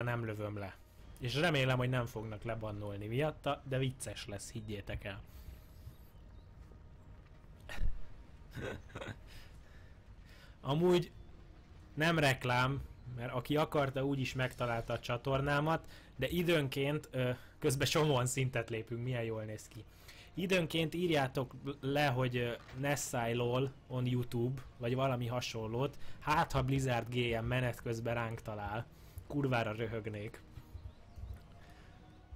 nem lövöm le. És remélem, hogy nem fognak lebannolni miatta, de vicces lesz, higgyétek el. Amúgy nem reklám, mert aki akarta, úgyis megtalálta a csatornámat, de időnként, közben csomóan szintet lépünk, milyen jól néz ki. Időnként írjátok le, hogy Nessai LOL on YouTube, vagy valami hasonlót, hát ha Blizzard GM menet közben ránk talál, kurvára röhögnék.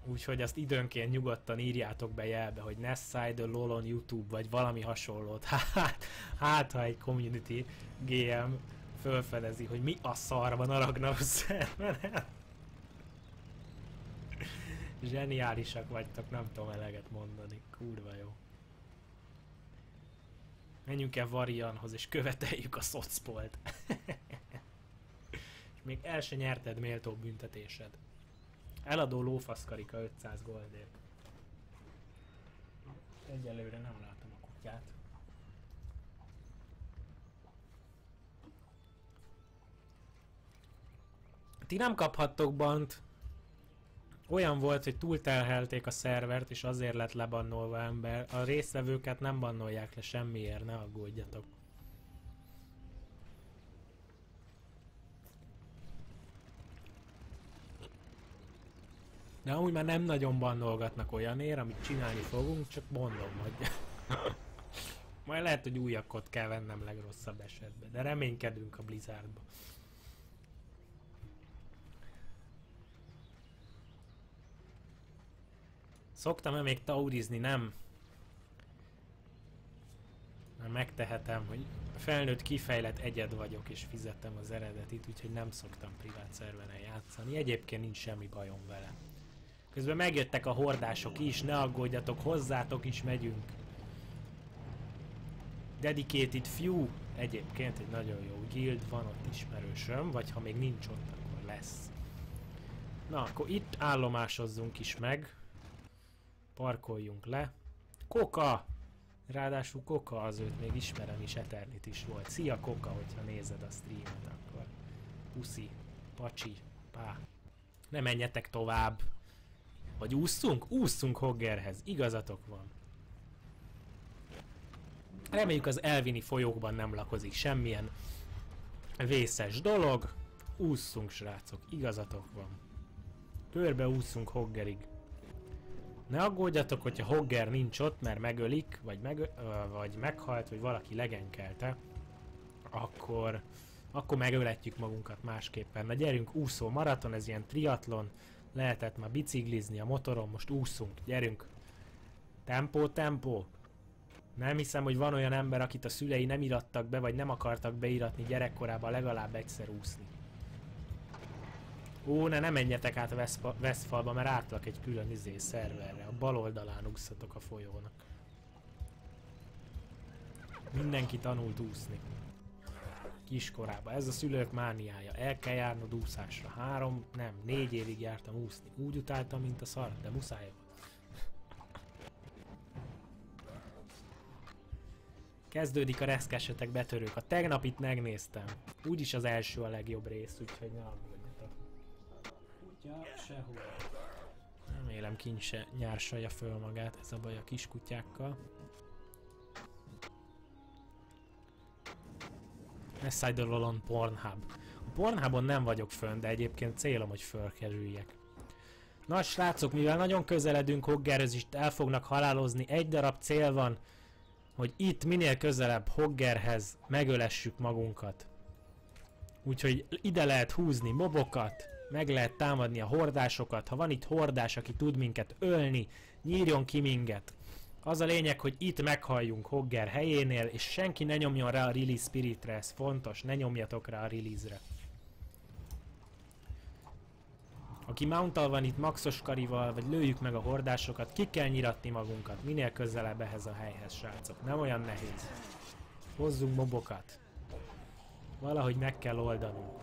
Úgyhogy azt időnként nyugodtan írjátok be jelbe, hogy Nessai the LOL on YouTube, vagy valami hasonlót. Hát ha egy community GM fölfedezi, hogy mi a szar van a Ragnaros szerveren. Zseniálisak vagytok, nem tudom eleget mondani. Kurva jó. Menjünk el Varianhoz és követeljük a szocpolt. És még el se nyerted méltó büntetésed. Eladó lófaszkarika 500 goldért. Egyelőre nem látom a kutyát. Ti nem kaphattok bant. Olyan volt, hogy túlterhelték a szervert, és azért lett lebannolva ember. A résztvevőket nem bannolják le semmiért, ne aggódjatok. De amúgy már nem nagyon bannolgatnak olyanért, amit csinálni fogunk, csak mondom, hogy... Majd lehet, hogy újakat kell vennem legrosszabb esetben, de reménykedünk a Blizzardba. Szoktam-e még taurizni? Nem. Mert megtehetem, hogy felnőtt kifejlett egyed vagyok, és fizettem az eredetit, úgyhogy nem szoktam privát szerveren játszani. Egyébként nincs semmi bajom vele. Közben megjöttek a hordások is, ne aggódjatok, hozzátok is megyünk. Dedicated Few, egyébként egy nagyon jó guild, van ott ismerősöm, vagy ha még nincs ott, akkor lesz. Na, akkor itt állomásozzunk is meg. Parkoljunk le. Koka! Ráadásul Koka, az őt még ismerem is, Eternit is volt. Szia Koka, hogyha nézed a streamet, akkor puszi, pacsi, pá. Ne menjetek tovább. Vagy ússzunk? Ússzunk Hoggerhez. Igazatok van. Reméljük az elvini folyókban nem lakozik semmilyen vészes dolog. Ússzunk, srácok. Igazatok van. Körbe ússzunk Hoggerig. Ne aggódjatok, hogyha Hogger nincs ott, mert megölik, vagy meghalt, vagy valaki legenkelte, akkor megöletjük magunkat másképpen. Na gyerünk, úszó maraton, ez ilyen triatlon, lehetett már biciklizni a motoron, most úszunk, gyerünk. Tempó, tempó. Nem hiszem, hogy van olyan ember, akit a szülei nem irattak be, vagy nem akartak beiratni gyerekkorában legalább egyszer úszni. Ó, ne menjetek át a Westfalba, mert átlak egy külön szerverre. A bal oldalán ússzatok a folyónak. Mindenki tanult úszni. Kiskorában. Ez a szülők mániája. El kell járnod úszásra. 4 évig jártam úszni. Úgy utáltam, mint a szar, de muszáj volt. Kezdődik a reszkesetek, betörők. A tegnapit megnéztem. Úgyis az első a legjobb rész, úgyhogy ne aggódjatok. Kutya sehol. Remélem kint se nyársalja föl magát, ez a baj a kiskutyákkal. Nessai the LOL on Pornhub. A Pornhubon nem vagyok fönn, de egyébként célom, hogy fölkerüljek. Na srácok, mivel nagyon közeledünk Hoggerhez, is el fognak halálozni, egy darab cél van, hogy itt minél közelebb Hoggerhez megölessük magunkat. Úgyhogy ide lehet húzni mobokat, meg lehet támadni a hordásokat. Ha van itt hordás, aki tud minket ölni, nyírjon ki minket. Az a lényeg, hogy itt meghalljunk Hogger helyénél, és senki ne nyomjon rá a Release Spiritre, ez fontos, ne nyomjatok rá a release-re. Aki mountal van itt maxos karival, vagy lőjük meg a hordásokat, ki kell nyiratni magunkat, minél közelebb ehhez a helyhez, srácok. Nem olyan nehéz. Hozzunk mobokat. Valahogy meg kell oldanunk.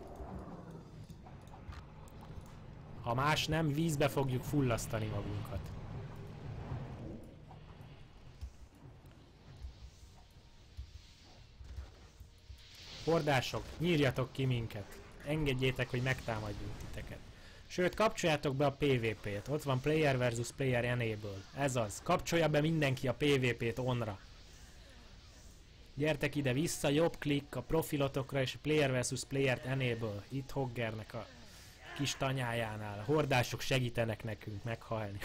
Ha más nem, vízbe fogjuk fullasztani magunkat. Hordások, nyírjatok ki minket. Engedjétek, hogy megtámadjunk titeket. Sőt, kapcsoljátok be a PvP-t. Ott van Player versus Player Enable. Ez az. Kapcsolja be mindenki a PvP-t onra. Gyertek ide vissza, jobb klikk a profilotokra és a Player versus Player Enable. Itt Hoggernek a kis tanyájánál. A hordások segítenek nekünk meghalni.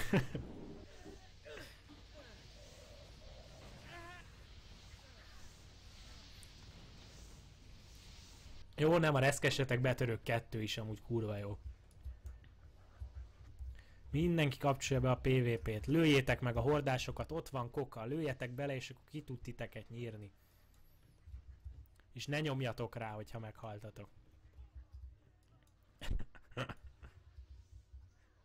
Jó, nem a reszkesetek betörők 2 is amúgy kurva jó. Mindenki kapcsolja be a PvP-t. Lőjétek meg a hordásokat, ott van koka. Lőjetek bele és akkor ki tud titeket nyírni. És ne nyomjatok rá, hogyha meghaltatok.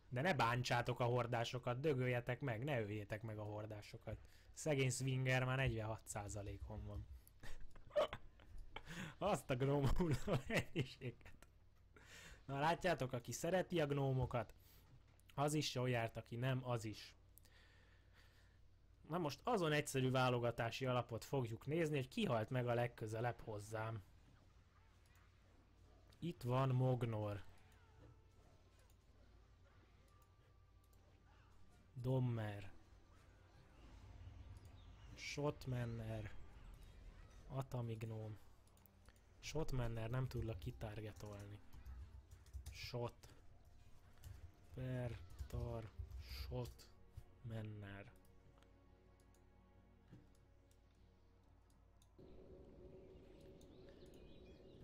De ne bántsátok a hordásokat, dögöljetek meg, ne öljétek meg a hordásokat. Szegény Swinger már 46%-on van. Azt a gnómuló mennyiséget. Na látjátok, aki szereti a gnómokat, az is jól járt, aki nem, az is. Na most azon egyszerű válogatási alapot fogjuk nézni, hogy ki halt meg a legközelebb hozzám. Itt van Mognor. Dommer. Shotmanner. Atamignóm. Shotmanner nem tudlak kitargetolni. Shot. Pertar. Shotmanner.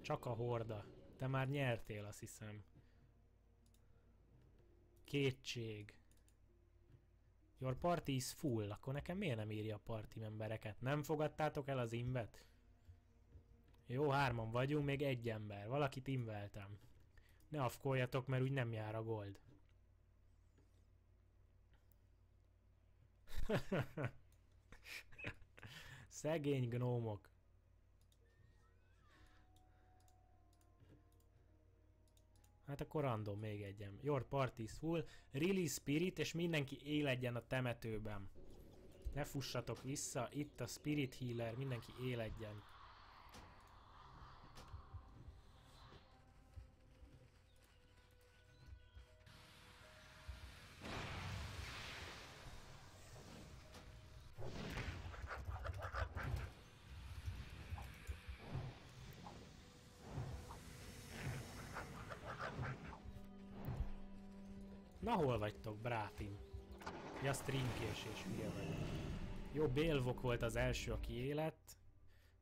Csak a horda. Te már nyertél, azt hiszem. Kétség. Your party is full. Akkor nekem miért nem írja a party membereket? Nem fogadtátok el az invet? Jó, 3-an vagyunk, még egy ember. Valakit inveltem. Ne afkoljatok, mert úgy nem jár a gold. Szegény gnómok. Hát akkor random még egyen. Your party is full. Release spirit, és mindenki éledjen a temetőben. Ne fussatok vissza. Itt a spirit healer, mindenki éledjen. Na hol vagytok, brátim? Ja, streamkésés, hülye vagyok. Jó, Bélvok volt az első, aki élet.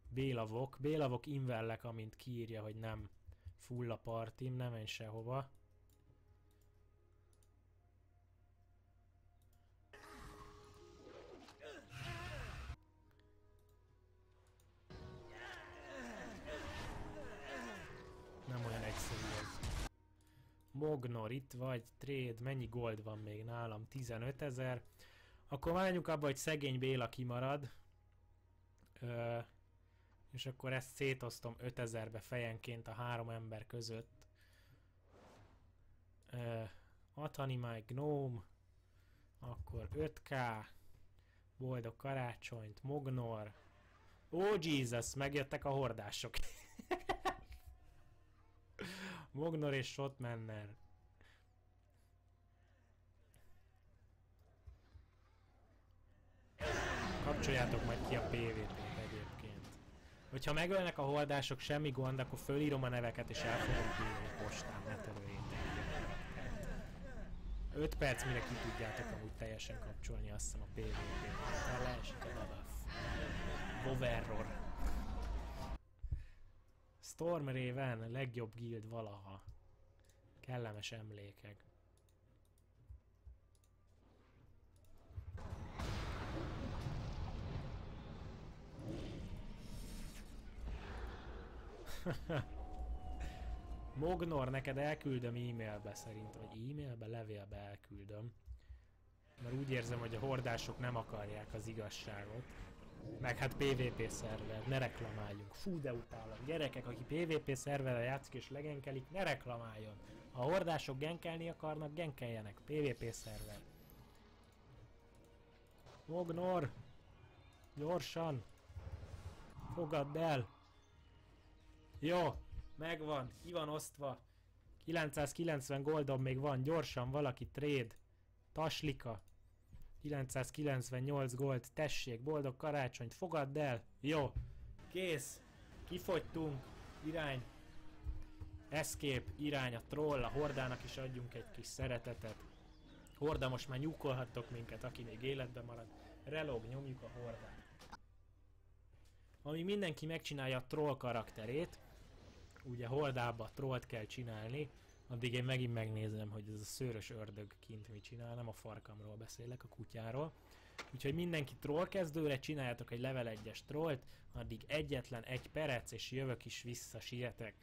Bélavok. Bélavok invellek, amint kiírja, hogy nem full a partim, nem menj sehova. Nem olyan egyszerű ez. Mognor, itt vagy, trade, mennyi gold van még nálam? 15 000. Akkor menjünk abba, hogy szegény Béla kimarad. És akkor ezt szétosztom 5000-be fejenként a 3 ember között. Atani my gnome. Akkor 5k. Boldog karácsonyt, Mognor. Oh Jesus, megjöttek a hordások. Mognor és Shotmanner. Kapcsoljátok majd ki a PvP-t egyébként. Hogyha megölnek a holdások, semmi gond, akkor fölírom a neveket és el fogom küldeni postán, ne töröljétek. 5 perc mire ki tudjátok amúgy teljesen kapcsolni, azt hiszem, a PvP-t. Leesik a buff. Overror. Stormraven, legjobb guild valaha. Kellemes emlékek. Mognor, neked elküldöm e-mailbe szerint, vagy e-mailbe, levélbe elküldöm. Mert úgy érzem, hogy a hordások nem akarják az igazságot. Meg hát PvP szerver, ne reklamáljunk. Fú, de utálom. Gyerekek, aki PvP szerverrel játszik és legenkelik, ne reklamáljon. Ha a hordások genkelni akarnak, genkeljenek. PvP szerver. Mognor! Gyorsan! Fogadd el! Jó, megvan, ki van osztva. 990 goldom még van, gyorsan valaki trade. Taslika. 998 gold, tessék, boldog karácsonyt, fogadd el. Jó, kész. Kifogytunk, irány. Escape, irány a troll, a hordának is adjunk egy kis szeretetet. Horda, most már nyukolhattok minket, aki még életben marad. Relog, nyomjuk a hordát. Amíg mindenki megcsinálja a troll karakterét, ugye hordába trollt kell csinálni, addig én megint megnézem, hogy ez a szőrös ördög kint mit csinál, nem a farkamról beszélek, a kutyáról. Úgyhogy mindenki troll kezdőre, csináljátok egy level 1-es trollt, addig egyetlen egy perec, és jövök is vissza, sietek.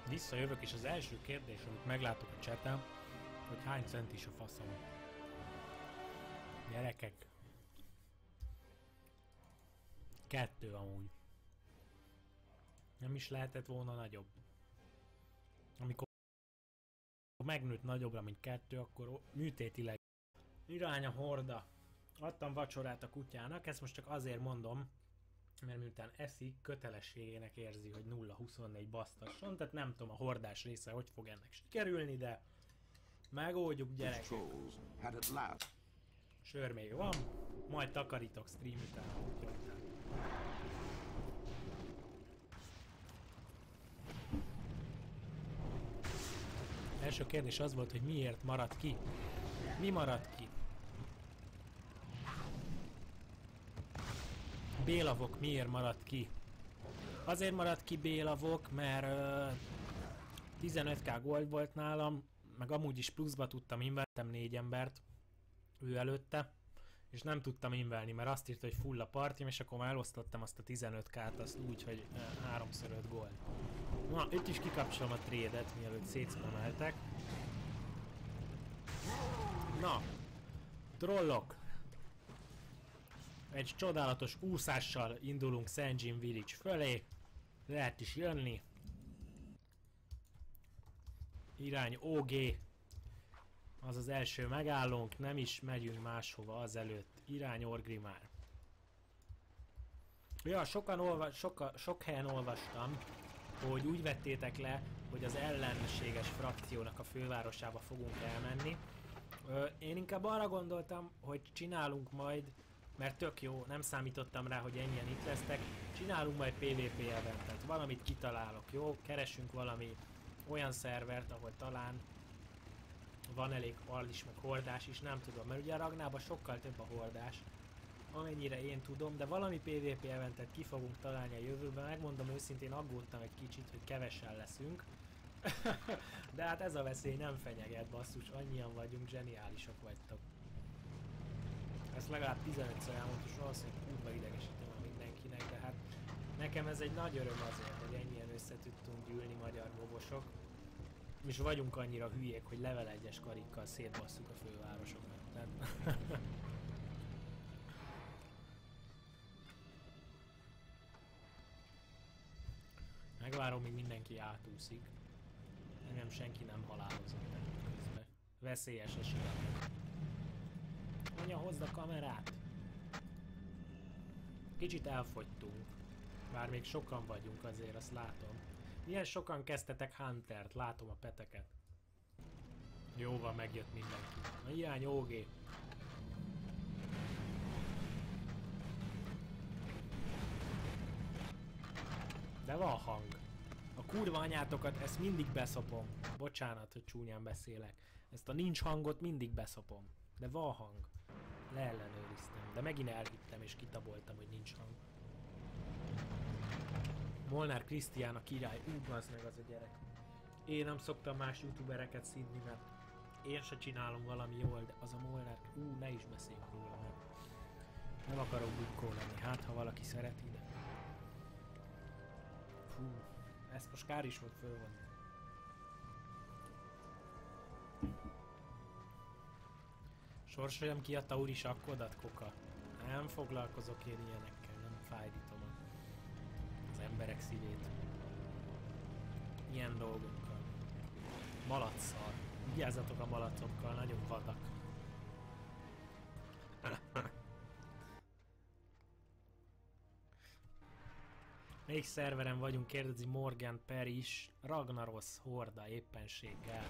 Visszajövök, és az első kérdés, amit meglátok a chaten, hogy hány centis a faszom. Gyerekek. 2 amúgy. Nem is lehetett volna nagyobb. Amikor megnőtt nagyobbra, mint 2, akkor műtétileg. Irány a horda. Adtam vacsorát a kutyának, ezt most csak azért mondom, mert miután eszik, kötelességének érzi, hogy 0-24 basztasson, tehát nem tudom a hordás része, hogy fog ennek sikerülni, de megoldjuk, gyerekek. Sör még van, majd takarítok stream után, után. Első kérdés az volt, hogy miért maradt ki? Mi maradt ki? Bélavok miért maradt ki? Azért maradt ki Bélavok, mert 15k gold volt nálam, meg amúgy is pluszba tudtam invertem 4 embert ő előtte, és nem tudtam invelni, mert azt írta, hogy full a partim, és akkor már elosztottam azt a 15k-t azt úgy, hogy 3x5 gold. Na, itt is kikapcsolom a trade-et, mielőtt szétszpameltek. Na, trollok. Egy csodálatos úszással indulunk St. Jim Village fölé. Lehet is jönni. Irány OG. Az az első megállónk, nem is megyünk máshova azelőtt. Irány Orgrimmar. Ja, sok helyen olvastam, hogy úgy vettétek le, hogy az ellenséges frakciónak a fővárosába fogunk elmenni. Én inkább arra gondoltam, hogy csinálunk majd, mert tök jó, nem számítottam rá, hogy ennyien itt lesztek, csinálunk majd PvP eventet, valamit kitalálok, jó? Keresünk valami olyan szervert, ahol talán van elég allis, meg hordás is, nem tudom, mert ugye a Ragnában sokkal több a hordás, amennyire én tudom, de valami PvP eventet ki fogunk találni a jövőben, megmondom őszintén, aggódtam egy kicsit, hogy kevesen leszünk, de hát ez a veszély nem fenyeget, basszus, annyian vagyunk, zseniálisak vagytok. Ezt legalább 15-ször elmondtam, és valószínűleg kurva idegesítem a mindenkinek, de hát nekem ez egy nagy öröm azért, hogy ennyien össze tudtunk gyűlni magyar bobosok. És vagyunk annyira hülyék, hogy level 1-es karikkal szétbasszuk a fővárosokat. Tehát... Megvárom, míg mindenki átúszik. Engem senki nem halálozott meg közben. Veszélyes a sirat. Anya, hozd a kamerát! Kicsit elfogytunk. Bár még sokan vagyunk, azért azt látom. Milyen sokan kezdtetek Huntert, látom a peteket. Jó van, megjött mindenki. Na hiány OG. De van hang. A kurva anyátokat, ezt mindig beszopom. Bocsánat, hogy csúnyán beszélek. Ezt a nincs hangot mindig beszopom. De van hang. Leellenőriztem. De megint elhittem és kitaboltam, hogy nincs hang. Molnár Krisztián a király. Az meg az a gyerek. Én nem szoktam más youtubereket szidni, mert én se csinálom valami jól, de az a Molnár... ne is beszéljünk róla, mert nem akarok bukkó lenni. Hát, ha valaki szereti, de... Fú, ezt most kár is volt fölvonni. Sorsoljam ki a tauri sakkodat, Koka. Nem foglalkozok én ilyenekkel, nem fájdítom az emberek szívét. Ilyen dolgokkal. Malacccal. Vigyázzatok a malacokkal, nagyon vadak. Melyik szerveren vagyunk, kérdezi Morgan Per is. Ragnaros horda éppenséggel.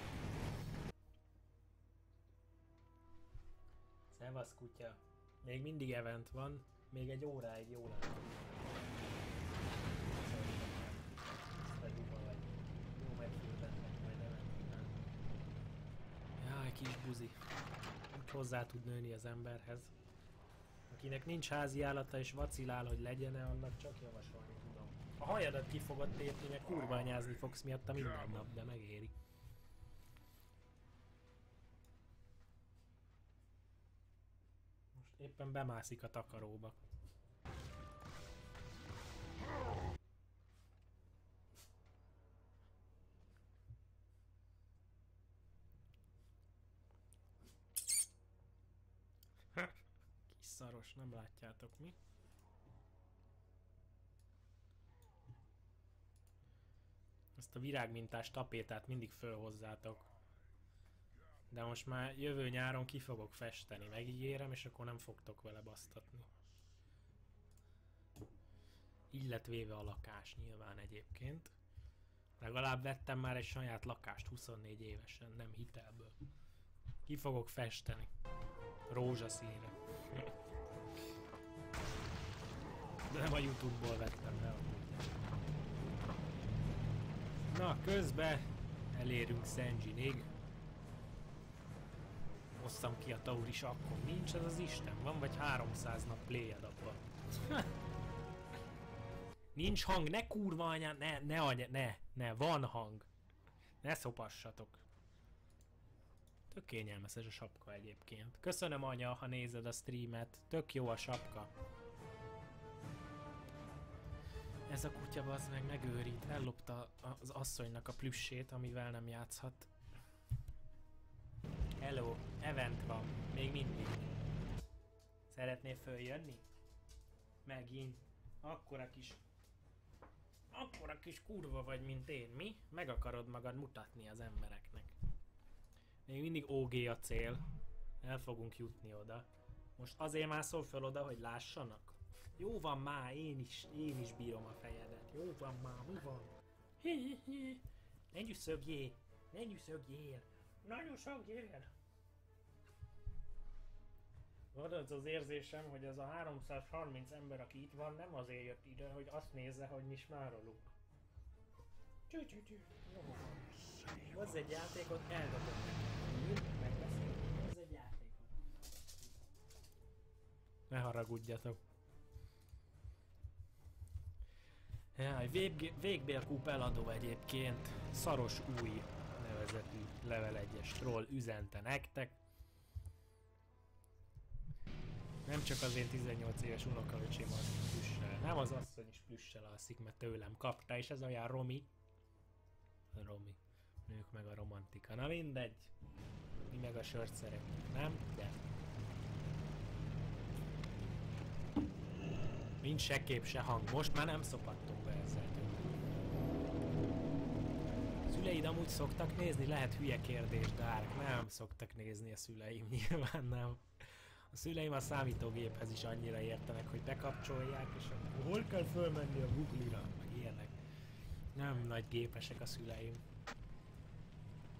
Szevasz kutya. Még mindig event van. Még egy óráig jól áll. Jó megfültetnek majd event. Jaj, kis buzi. Úgy hozzá tud nőni az emberhez. Akinek nincs házi állata és vacilál, hogy legyen-e, annak csak javasolni tudom. A hajadat ki fogod tépni, meg kurványázni fogsz miatta minden nap, de megéri. Most éppen bemászik a takaróba. Kis szaros, nem látjátok mi? Ezt a virágmintás tapétát mindig fölhozzátok. De most már jövő nyáron ki fogok festeni, megígérem, és akkor nem fogtok vele basztatni. Így lett véve a lakás nyilván egyébként. Legalább vettem már egy saját lakást 24 évesen, nem hitelből. Ki fogok festeni. Rózsaszínre. De nem a YouTube-ból vettem be. Na, közben elérünk Szendzsinig. Hosszam ki a tauri sakkon. Nincs ez az Isten? Van vagy 300 nap played abban? Nincs hang, ne kurva anyám, ne, van hang. Ne szopassatok. Tök kényelmes ez a sapka egyébként. Köszönöm anya, ha nézed a streamet. Tök jó a sapka. Ez a kutya bazd meg megőrít. Ellopta az asszonynak a plüssét, amivel nem játszhat. Hello, event van. Még mindig. Szeretnél följönni? Megint. Akkora kis kurva vagy, mint én, mi? Meg akarod magad mutatni az embereknek. Még mindig OG a cél. El fogunk jutni oda. Most azért mászol föl oda, hogy lássanak? Jó van már, én is bírom a fejedet. Jó van már, mi van? Ne nyűszögjél! Ne nyűszögjél! Ne nyűszögjél! Van az az érzésem, hogy ez a 330 ember, aki itt van, nem azért jött ide, hogy azt nézze, hogy mi smárolunk. Hozz egy játékot, eldobom neki. Megbeszélünk, hozz egy játékot. Ne haragudjatok. Jaj, végbélkúp eladó egyébként. Szaros új nevezetű level 1-es troll üzente nektek. Nem csak az én 18 éves unokaöcsém alszik plüssel. Nem, az asszony is plüssel alszik, mert tőlem kapta, és ez olyan Romi. Ők meg a romantika. Na mindegy. Mi meg a sört szeretnénk, nem? De. Nincs se kép, se hang. Most már nem szopattunk be ezzel többet. Szüleid amúgy szoktak nézni? Lehet hülye kérdés, Dark. Nem szoktak nézni a szüleim, nyilván nem. A szüleim a számítógéphez is annyira értenek, hogy bekapcsolják, és akkor hol kell fölmenni a Google-ra, meg ilyenek. Nem nagy gépesek a szüleim.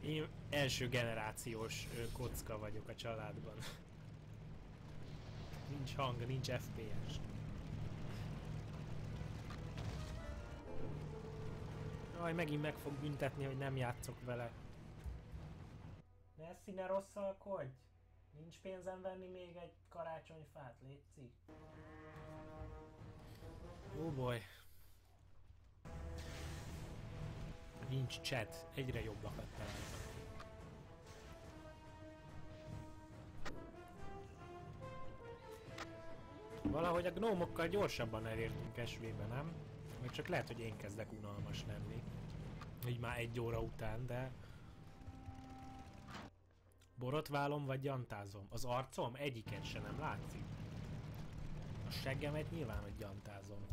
Én első generációs kocka vagyok a családban. Nincs hang, nincs FPS. Jaj, megint meg fog büntetni, hogy nem játszok vele. Nessi, ne rosszalkodj! Nincs pénzem venni még egy karácsonyfát, létszik. Oh boy. Nincs chat, egyre jobbakat találtam. Valahogy a gnómokkal gyorsabban elértünk esvébe, nem? Vagy csak lehet, hogy én kezdek unalmas lenni. Így már 1 óra után, de... Borotválom vagy gyantázom? Az arcom? Egyiket se nem látszik. A seggemet nyilván, hogy gyantázom.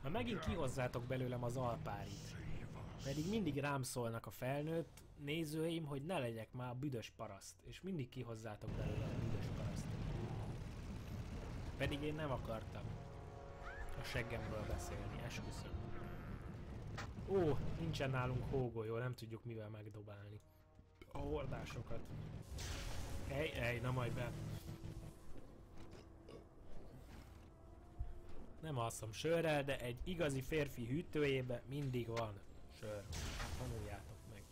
Ha megint kihozzátok belőlem az alpárit. Pedig mindig rám szólnak a felnőtt nézőim, hogy ne legyek már a büdös paraszt. És mindig kihozzátok belőle a büdös paraszt. Pedig én nem akartam a seggemből beszélni, esküszöm. Ó, nincsen nálunk hógolyó, nem tudjuk mivel megdobálni a hordásokat. Ej, na majd be. Nem alszom sörrel, de egy igazi férfi hűtőjébe mindig van sör. Tanuljátok meg.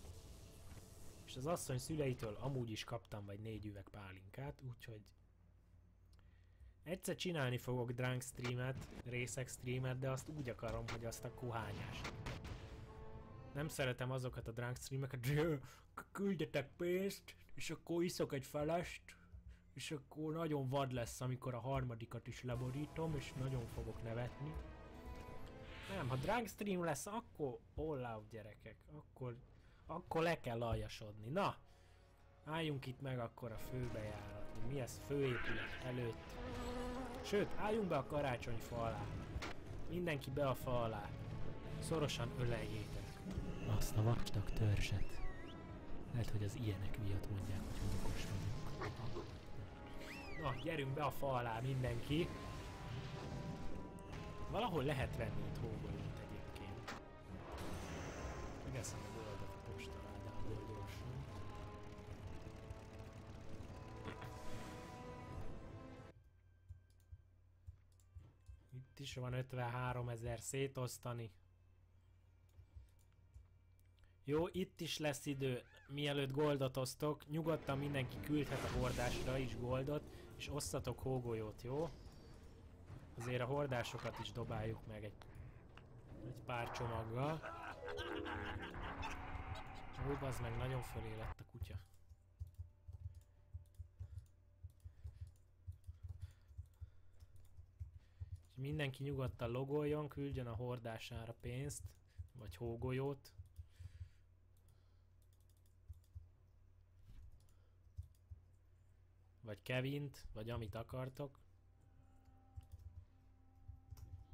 És az asszony szüleitől amúgy is kaptam vagy 4 üveg pálinkát, úgyhogy egyszer csinálni fogok drunk streamet, részek streamet, de azt úgy akarom, hogy azt a kohányást. Nem szeretem azokat a drunk streameket, hogy küldjetek pénzt, és akkor iszok egy felest, és akkor nagyon vad lesz, amikor a harmadikat is leborítom, és nagyon fogok nevetni. Nem, ha drunk stream lesz, akkor all out, gyerekek, akkor le kell aljasodni. Na, álljunk itt meg akkor a főbejárat. Mi ez? Főépület előtt. Sőt, álljunk be a karácsonyfa alá. Mindenki be a fa alá. Szorosan öleljétek azt a vastag törzset. Lehet, hogy az ilyenek miatt mondják, hogy munkos vagyok. Na, gyerünk be a fa alá mindenki. Valahol lehet venni itt hógolyót egyébként. Megeszem a goldat a postaládából gyorsan. Itt is van 53 000 szétosztani. Jó, itt is lesz idő, mielőtt goldot osztok. Nyugodtan mindenki küldhet a hordásra is goldot, és osszatok hógolyót, jó? Azért a hordásokat is dobáljuk meg egy pár csomaggal. Ó, bazd meg, nagyon fölé lett a kutya. Mindenki nyugodtan logoljon, küldjön a hordására pénzt, vagy hógolyót. Vagy Kevint, vagy amit akartok.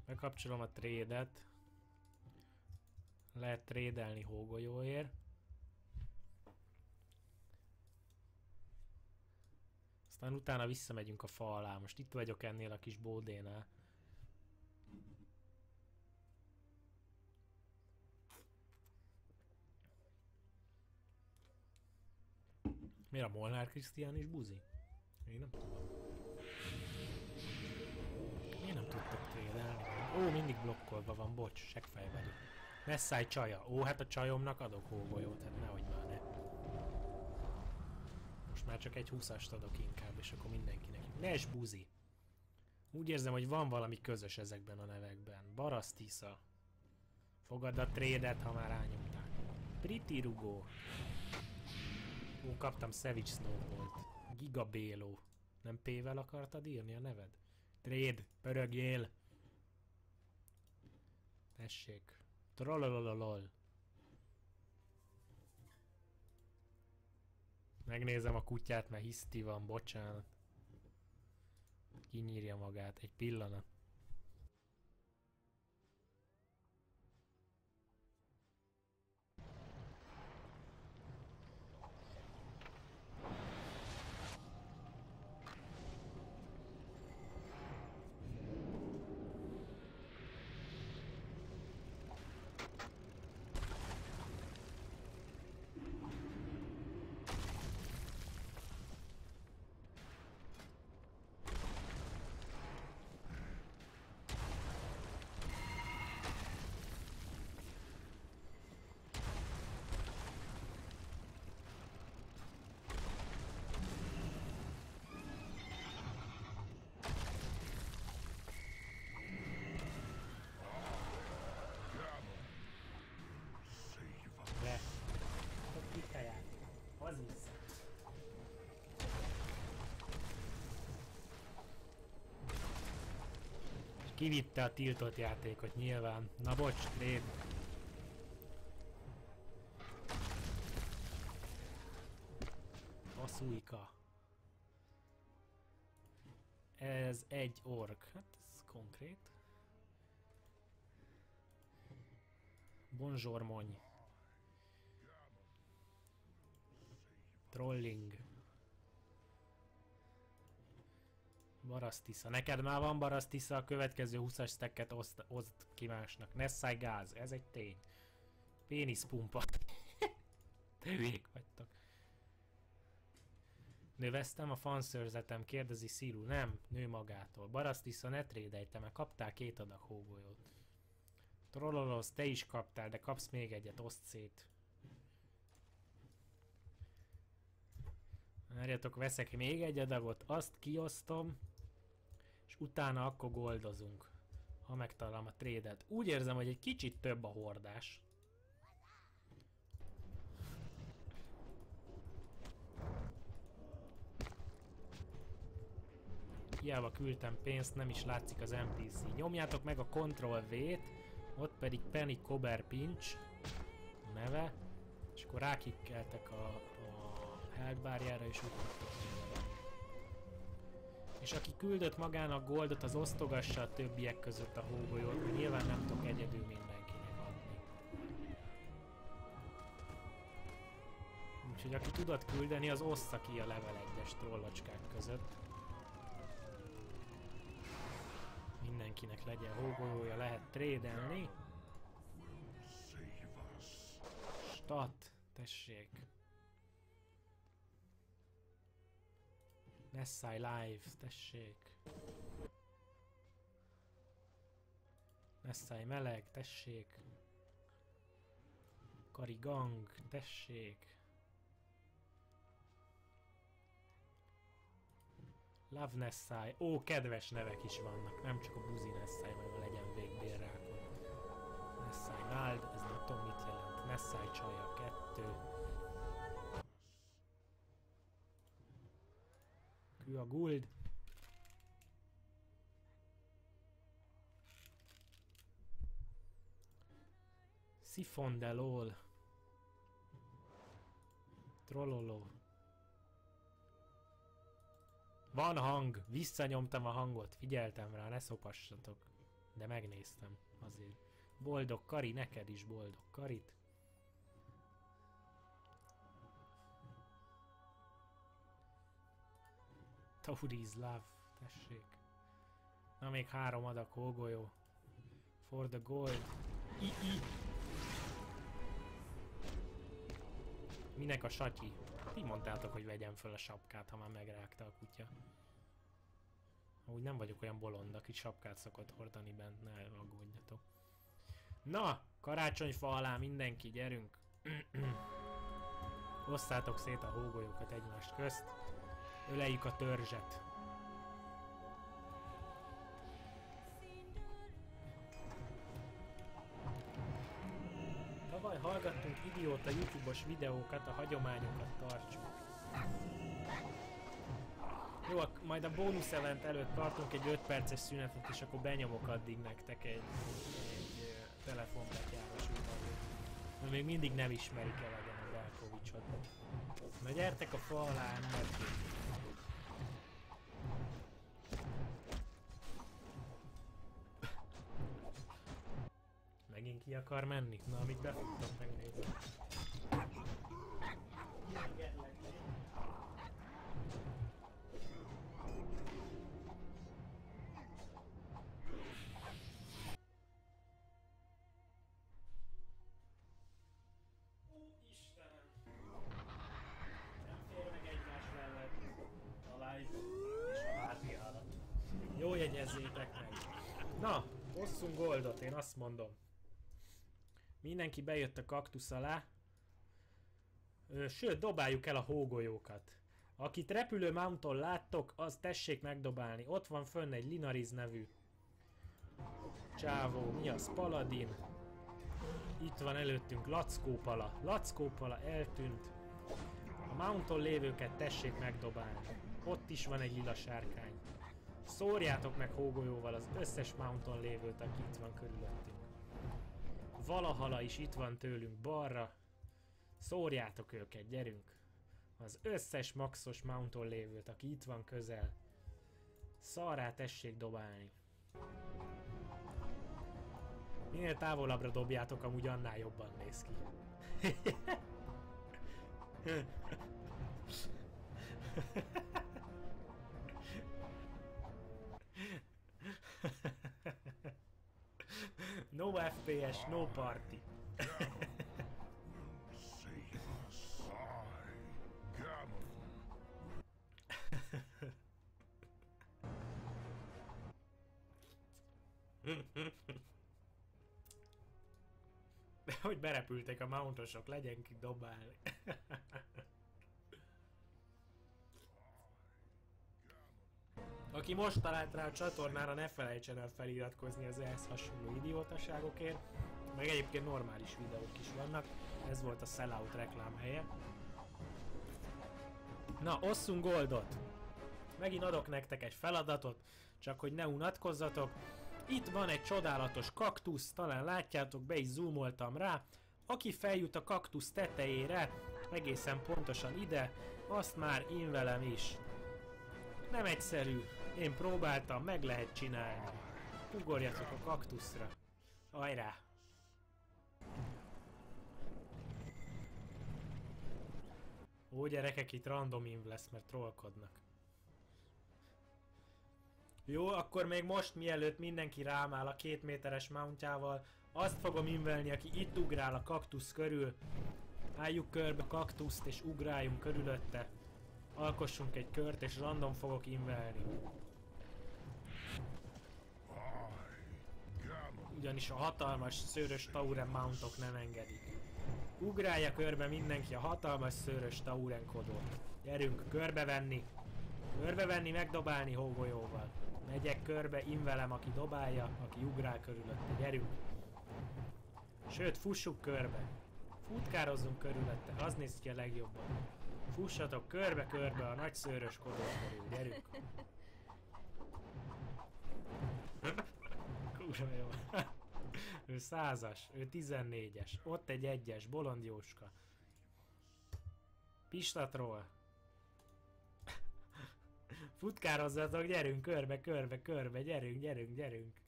Bekapcsolom a trade-et. Lehet trédelni hógolyóért. Aztán utána visszamegyünk a fa alá. Most itt vagyok ennél a kis bódénál. Miért a Molnár Krisztián is buzi? Én nem tudom. Miért nem tudtok trédelni? Ó, mindig blokkolva van, bocs, seggfej vagyok. Messzáj csaja. Ó, hát a csajomnak adok hógolyót, hát nehogy már ne. Most már csak egy 20-ast adok inkább, és akkor mindenkinek. Nes buzi. Úgy érzem, hogy van valami közös ezekben a nevekben. Barasztisza. Fogad a trédet, ha már rányomták. Pretty Rugó. Ó, kaptam Savage Snowball-t. Giga Bélo. Nem P-vel akartad írni a neved? Trade, pörögjél. Tessék. Trollolololol. Megnézem a kutyát, mert hiszti van, bocsánat. Kinyírja magát, egy pillanat. Le. Ott kikaját. Az vissza. És kivitte a tiltott játékot nyilván. Na bocs, Tréd. Faszújka. Ez egy ork. Hát ez konkrét. Bonzsormony. Trolling. Barasztisza. Neked már van barasztisza, a következő 20-as stacket oszd ki másnak. Nessai gáz, ez egy tény. Péniszpumpa. Te hülyék vagytok. Növeztem a fanszörzetem, kérdezi Sziru. Nem, nő magától. Barasztisza, ne trédelj, te már kaptál 2 adag hógolyót. Trollolosz, te is kaptál, de kapsz még egyet, oszd szét. Várjatok, veszek még egy adagot, azt kiosztom, és utána akkor goldozunk, ha megtalálom a trédet. Úgy érzem, hogy egy kicsit több a hordás. Hiába küldtem pénzt, nem is látszik az NPC. Nyomjátok meg a Ctrl-V-t, ott pedig Penny Cobber Pinch neve, és akkor rákikkeltek a health bárjára és ugrottok mindenre. És aki küldött magának goldot, az osztogassa a többiek között a hógolyót, mert nyilván nem tudok egyedül mindenkinek adni. Úgyhogy aki tudod küldeni, az ossza ki a level 1-es trollocskák között. Mindenkinek legyen hógolyója, lehet trédelni. Stat, tessék. Nessai live, tessék. Nessai meleg, tessék. Kari gang, tessék. Love Nessai. Ó, kedves nevek is vannak, nem csak a buzi Nessai, mert legyen végbérrákon. Nessai Nald, ez nem tudom mit jelent. Nessai Csaja 2. Kő a guld. Siphon de lol. Trolloló. Van hang, visszanyomtam a hangot, figyeltem rá, ne szopassatok. De megnéztem, azért. Boldog Kari, neked is boldog Karit. Tauri's Love, tessék. Na még 3 adag hógolyó. For the gold. Minek a satyi? Ti mondtátok, hogy vegyem föl a sapkát, ha már megrágta a kutya. Úgy nem vagyok olyan bolond, aki sapkát szokott hordani bent, ne aggódjatok. Na, karácsonyfa alá mindenki, gyerünk! Osszátok szét a hógolyókat egymást közt. Öleljük a törzset. Tavaly hallgattunk idióta YouTube-os videókat, a hagyományokat tartsuk. Jó, majd a bónusz event előtt tartunk egy 5 perces szünetet, és akkor benyomok addig nektek egy telefonbetyáros utat. Még mindig nem ismerik elegen a belkát. Kalakovicsot. Na gyertek a fa alá, emberkék! Megint ki akar menni? Na, amíg befuttam, megnézem. Jó, jegyezzétek meg! Na, hosszunk goldot, én azt mondom. Mindenki bejött a kaktusz alá. Sőt, dobáljuk el a hógolyókat. Akit repülő mounton láttok, az tessék megdobálni. Ott van fönn egy Linariz nevű csávó, mi az? Paladin. Itt van előttünk Lackópala. Lackópala eltűnt. A mounton lévőket tessék megdobálni. Ott is van egy lila sárkány. Szórjátok meg hógolyóval az összes mounton lévőt, aki itt van körülöttünk. Valahala is itt van tőlünk balra. Szórjátok őket, gyerünk! Az összes maxos mounton lévőt, aki itt van közel. Szarrá tessék dobálni. Minél távolabbra dobjátok, amúgy annál jobban néz ki. No FPS, no party. De hogy berepültek a mountosok, legyen ki dobálni. Aki most talált rá a csatornára, ne felejtsen el feliratkozni az ehhez hasonló idiótaságokért, meg egyébként normális videók is vannak, ez volt a Sellout reklám helye. Na, osszunk goldot! Megint adok nektek egy feladatot, csak hogy ne unatkozzatok. Itt van egy csodálatos kaktusz, talán látjátok, be is zoomoltam rá. Aki feljut a kaktusz tetejére, egészen pontosan ide, azt már én velem is. Nem egyszerű, én próbáltam, meg lehet csinálni. Ugorjatok a kaktuszra. Hajrá! Ó, gyerekek, itt random inv lesz, mert trollkodnak. Jó, akkor még most, mielőtt mindenki rám áll a 2 méteres mountjával, azt fogom invelni, aki itt ugrál a kaktusz körül. Álljuk körbe kaktuszt és ugráljunk körülötte. Alkossunk egy kört és random fogok invelni. Ugyanis a hatalmas szőrös tauren mountok nem engedik. Ugrálja körbe mindenki a hatalmas szőrös tauren kodót. Gyerünk körbevenni. Körbevenni, megdobálni hógolyóval. Megyek körbe, invelem, aki dobálja, aki ugrál körülötte. Gyerünk. Sőt, fussuk körbe. Futkározzunk körülötte, az néz ki a legjobban. Fussatok körbe-körbe a nagy szőrös kodó körül, gyerünk! Kurva jó. Ő 100-as, ő 14-es, ott egy 1-es, Bolond Jóska. Pistatról. Futkározzatok, gyerünk körbe, gyerünk.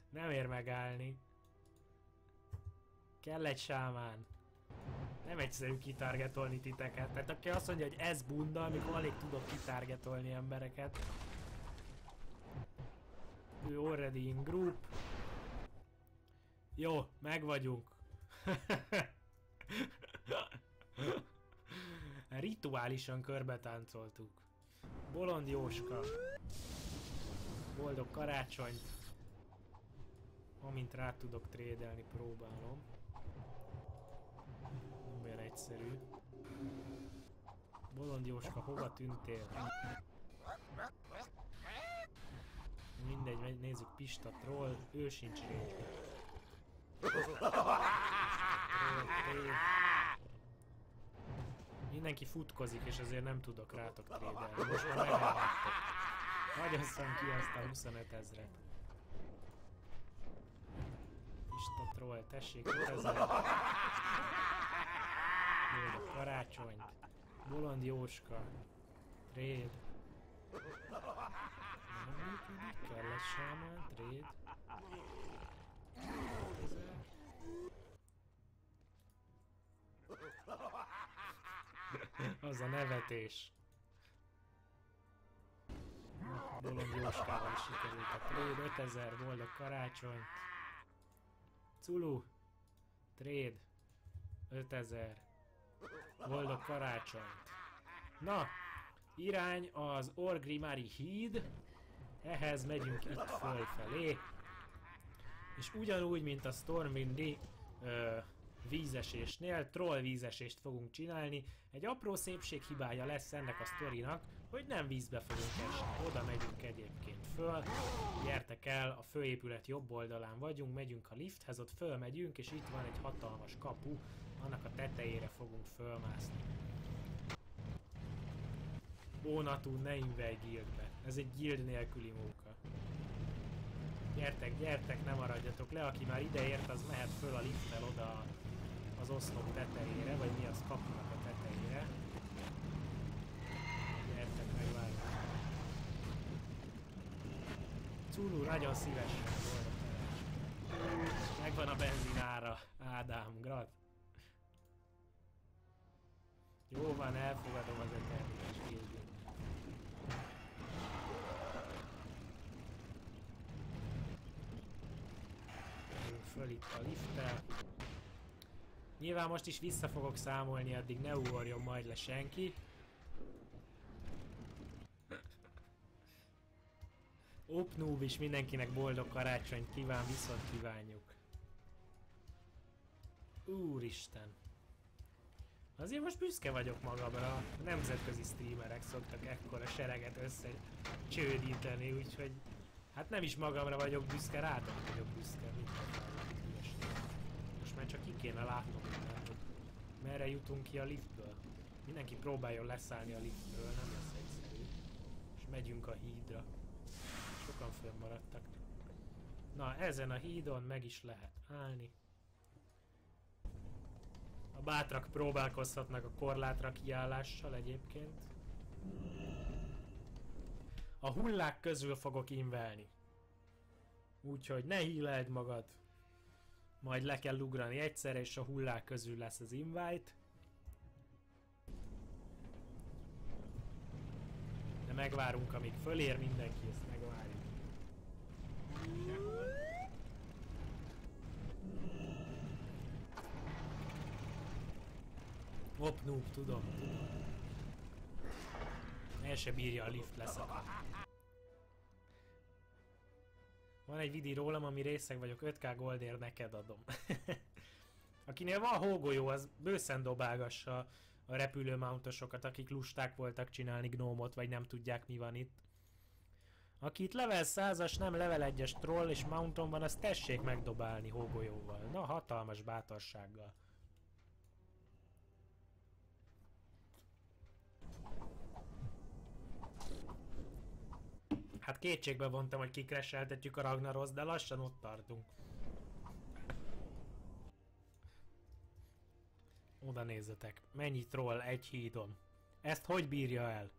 Nem ér megállni. Kell egy sámán. Nem egyszerű kitargetolni titeket. Tehát aki azt mondja, hogy ez bunda, amikor alig tudok kitargetolni embereket. Ő already in group. Jó, meg vagyunk. Rituálisan körbe táncoltuk. Bolond Jóska. Boldog karácsonyt. Amint rá tudok trédelni, próbálom. Nem olyan egyszerű. Bolond Jóska, hova tűntél? Mindegy, nézzük Pista troll, ő sincs range-ben. Mindenki futkozik, és azért nem tudok rátok trédelni. Most már megállhattok. Hagyasszam ki azt a 25 000-et. Pista troll, tessék, 5000. Boldog karácsonyt. Bolond Jóska. Tréd. Nem működik, kell egy sámán, tréd. 5000. Az a nevetés. Bolond Jóskával is sikerült a tréd, 5000, boldog karácsony. Culu. Tréd. 5000. Boldog karácsonyt. Na, irány az Orgrimmari híd. Ehhez megyünk itt fölfelé. És ugyanúgy, mint a Stormwindi vízesésnél, troll vízesést fogunk csinálni. Egy apró szépséghibája lesz ennek a sztorinak, hogy nem vízbe fogunk esni. Oda megyünk egyébként föl. Gyertek el, a főépület jobb oldalán vagyunk, megyünk a lifthez, ott fölmegyünk, és itt van egy hatalmas kapu, annak a tetejére fogunk fölmászni. Ónatú, ne invej guildbe. Ez egy guild nélküli munka. Gyertek, gyertek, ne maradjatok le, aki már ideért, az mehet föl a lifttel oda az oszlop tetejére, vagy mi az, kapunak a tetejére. Gyertek, megvárjuk. Culu, nagyon szívesen, boldog karácsony. Megvan a benzinára, Ádám, grat. Jó van, elfogadom az eternites guildjét. Föl itt a lifttel. Nyilván most is vissza fogok számolni, addig ne ugorjon majd le senki. Opnoob is mindenkinek boldog karácsonyt kíván, viszont kívánjuk. Úristen. Azért most büszke vagyok magamra. Nemzetközi streamerek szoktak ekkora sereget összecsődíteni, úgyhogy hát nem is magamra vagyok büszke, rátok vagyok büszke, mint most már csak ki kéne látnom minden, hogy merre jutunk ki a liftből. Mindenki próbáljon leszállni a liftből, nem lesz egyszerű. És megyünk a hídra. Sokan fönnmaradtak. Na, ezen a hídon meg is lehet állni. A bátrak próbálkozhatnak a korlátra kiállással egyébként. A hullák közül fogok invelni. Úgyhogy ne híleld magad. Majd le kell ugrani egyszerre, és a hullák közül lesz az invite. De megvárunk, amíg fölér mindenki, ezt megvárjuk. Opnoob, tudom. El se bírja a lift leszakadni. Van egy vidi rólam, ami részeg vagyok, 5k goldért neked adom. Akinél van hógolyó, az bőszen dobálgassa a repülő mountosokat, akik lusták voltak csinálni gnómot, vagy nem tudják mi van itt. Aki itt level 100-as, nem level 1-es troll és mounton van, azt tessék megdobálni hógolyóval. Na, hatalmas bátorsággal. Hát kétségbe vontam, hogy kikresseltetjük a Ragnaroszt, de lassan ott tartunk. Oda nézzetek, mennyi troll egy hídon. Ezt hogy bírja el?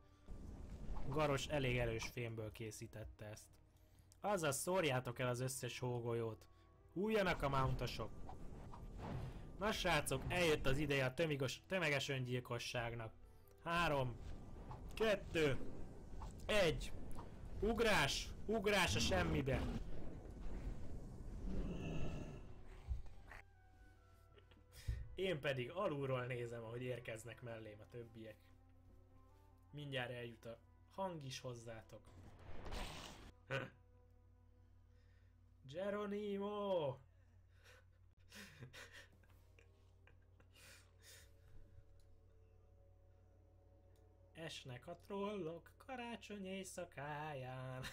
Garos elég erős fémből készítette ezt. Azaz, szórjátok el az összes hógolyót. Hújjanak a mountosok. Na srácok, eljött az ideje a tömeges öngyilkosságnak. 3, 2, 1. Ugrás! Ugrás a semmibe! Én pedig alulról nézem, ahogy érkeznek mellém a többiek. Mindjárt eljut a hang is hozzátok. Geronimo! Esnek a trollok karácsony éjszakáján.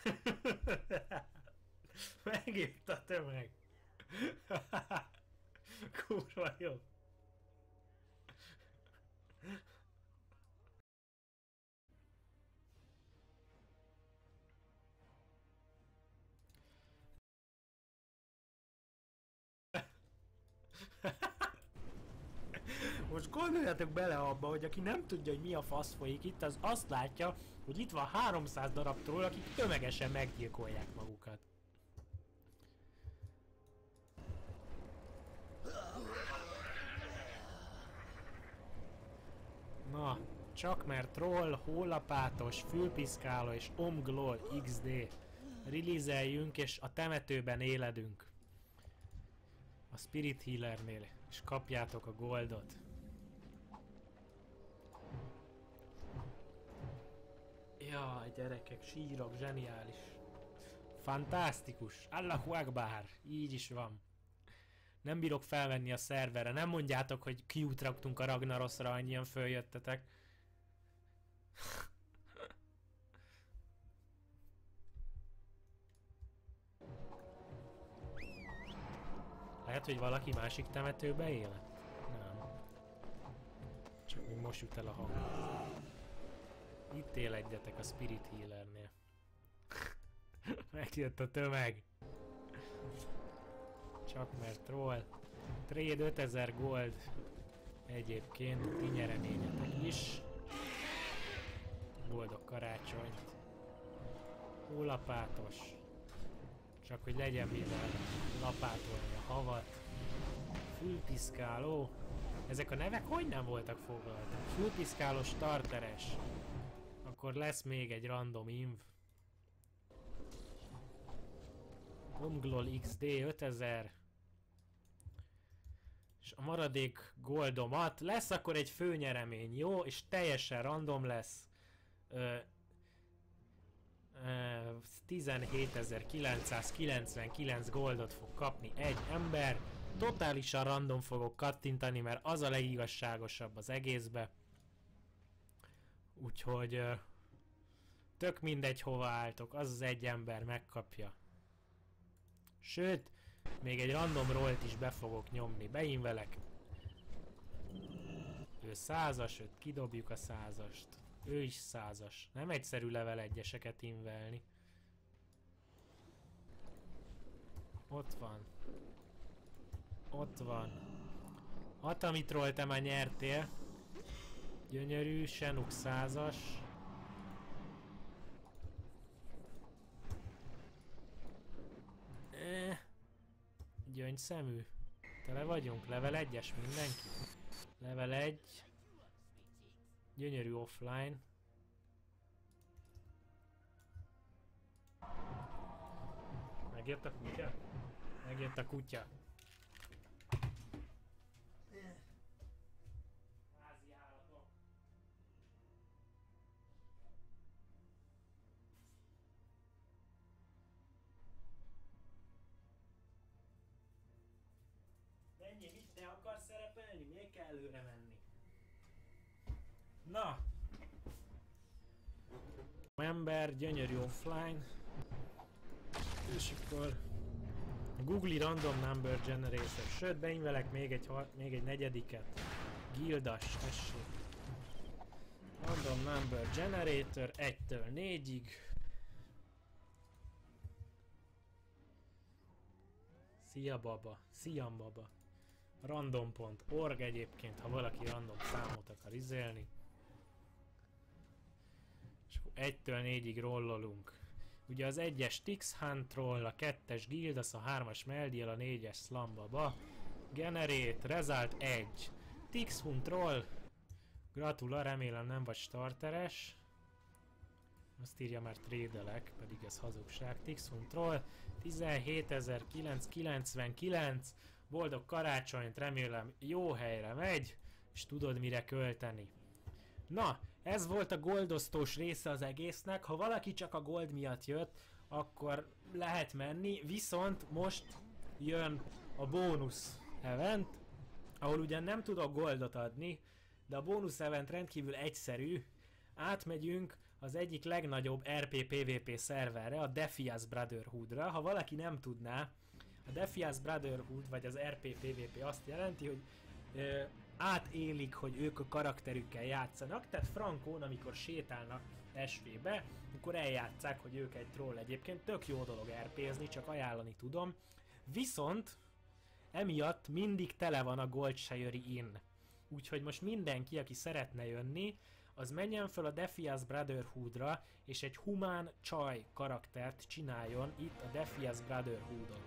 Megért a tömeg. Kurva jó. Most gondoljatok bele abba, hogy aki nem tudja, hogy mi a fasz folyik itt, az azt látja, hogy itt van 300 darab troll, akik tömegesen meggyilkolják magukat. Na, csak mert troll, hólapátos, fülpiszkáló és omglol XD. Release-eljünk és a temetőben éledünk. A Spirit Healernél, és kapjátok a goldot. Jaj, gyerekek, sírok, zseniális. Fantasztikus. Allahu Akbar. Így is van. Nem bírok felvenni a szerverre. Nem mondjátok, hogy Q-t raktunk a Ragnarosra, annyian följöttetek. Lehet, hogy valaki másik temetőbe él? Nem. Csak még most jut el a hang. Itt éledjetek a Spirit Healernél. Megjött a tömeg. Csak mert troll. Trade 5000 gold. Egyébként ti nyereményetek is. Boldog karácsonyt. Hólapátos. Csak hogy legyen mivel lapátolni a havat. Fülpiszkáló. Ezek a nevek hogy nem voltak foglaltak? Fülpiszkáló starteres. Akkor lesz még egy random inv. Omglol XD 5000. És a maradék goldomat lesz akkor egy főnyeremény, jó? És teljesen random lesz. 17.999 goldot fog kapni egy ember. Totálisan random fogok kattintani, mert az a legigazságosabb az egészbe. Úgyhogy tök mindegy hova álltok, az az egy ember megkapja. Sőt, még egy random rollt is be fogok nyomni. Beinvelek. Ő 100-as, őt kidobjuk a 100-ast. Ő is 100-as. Nem egyszerű level 1-eseket invelni. Ott van. Ott van. Atamitról te már nyertél. Gyönyörű, Senuk 100-as. Gyöngyszemű. Tele vagyunk. Level 1-es mindenki. Level 1. Gyönyörű offline. Megjött a kutya? Megjött a kutya. Házi állatok. Menjél, mit te akarsz szerepelni? Miért kell előre menni? Na! Ember, gyönyörű offline. És akkor Google Random Number Generator. Sőt, beinvelek még egy negyediket. Gildas, tessék. Random Number Generator 1-től 4-ig. Szia baba, sziam baba. Random.org egyébként, ha valaki random számot akar izélni. És 1-től 4-ig rollolunk. Ugye az 1-es Tix Hunt roll, a 2-es Gildas, a 3-as Meldiel, a 4-es Slambaba. Generate, Result 1. Tix Hunt roll. Gratula, remélem nem vagy starteres. Azt írja már trédelek, pedig ez hazugság. Tix Hunt roll. 17.999. Boldog karácsonyt, remélem jó helyre megy, és tudod mire költeni. Na, ez volt a goldosztós része az egésznek. Ha valaki csak a gold miatt jött, akkor lehet menni, viszont most jön a bónusz event, ahol ugyan nem tudok goldot adni, de a bónusz event rendkívül egyszerű. Átmegyünk az egyik legnagyobb RP-PVP szerverre, a Defias Brotherhoodra. Ha valaki nem tudná, a Defias Brotherhood, vagy az RP-PVP azt jelenti, hogy átélik, hogy ők a karakterükkel játszanak, tehát Frankón, amikor sétálnak SV-be, akkor eljátszák, hogy ők egy troll. Egyébként tök jó dolog RP-zni, csak ajánlani tudom. Viszont emiatt mindig tele van a Gold Shire Inn. Úgyhogy most mindenki, aki szeretne jönni, az menjen fel a Defias Brotherhoodra, és egy humán csaj karaktert csináljon itt a Defias Brotherhoodon.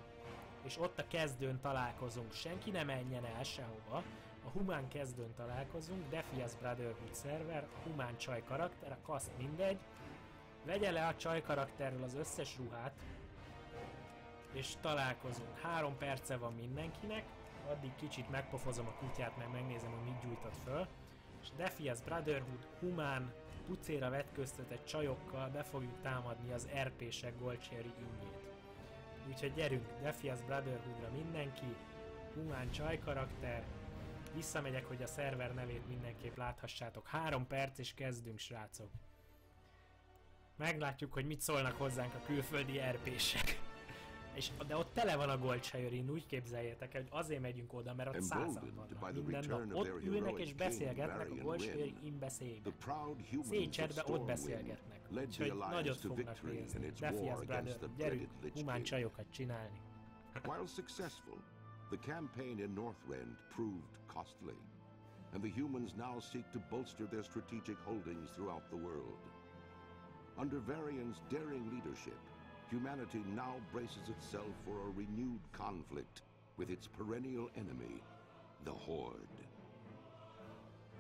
És ott a kezdőn találkozunk, senki ne menjen el sehova, a humán kezdőn találkozunk, Defias Brotherhood szerver, humán csaj karakter, a kaszt mindegy, vegye le a csaj karakterről az összes ruhát, és találkozunk. 3 perce van mindenkinek, addig kicsit megpofozom a kutyát, meg megnézem, hogy mit gyújtott föl, és Defias Brotherhood humán pucéra vetköztetett csajokkal be fogjuk támadni az RP-sek Goldcherry innyét. Úgyhogy gyerünk, Defias Brotherhoodra mindenki, humán csaj karakter, visszamegyek, hogy a szerver nevét mindenképp láthassátok. 3 perc és kezdünk, srácok. Meglátjuk, hogy mit szólnak hozzánk a külföldi RP-sek. De ott tele van a Goldshire-in, úgy képzeljétek el, hogy azért megyünk oda, mert ott 100-an vannak minden nap. Ott ülnek és beszélgetnek a Goldshire-in szépen. Szécserbe ott beszélgetnek. Úgyhogy nagyot fognak nézni. Defias Brother, gyerünk humán csajokat csinálni. While successful, the campaign in Northrend proved costly, and the humans now seek to bolster their strategic holdings throughout the world. Under Varian's daring leadership, humanity now braces itself for a renewed conflict with its perennial enemy, the Horde.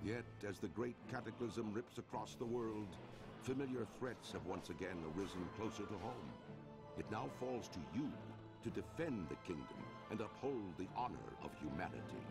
Yet, as the great cataclysm rips across the world, familiar threats have once again arisen closer to home. It now falls to you to defend the kingdom and uphold the honor of humanity.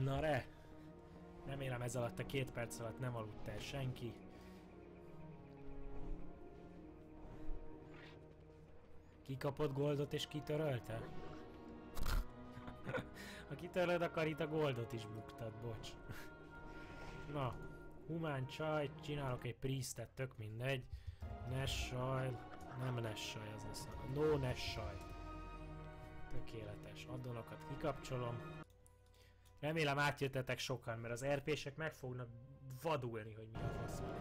Na re! Remélem ez alatt a 2 perc alatt nem aludt el senki. Ki kapott goldot és kitörölte? Ha kitöröd, akar itt a goldot is buktad, bocs. Na, humán csaj, csinálok egy priestet, tök mindegy. Nessaj, nem Nessaj az a no Nessaj. Tökéletes, addonokat kikapcsolom. Remélem átjöttetek sokan, mert az RP-sek meg fognak vadulni, hogy mi a fasz van.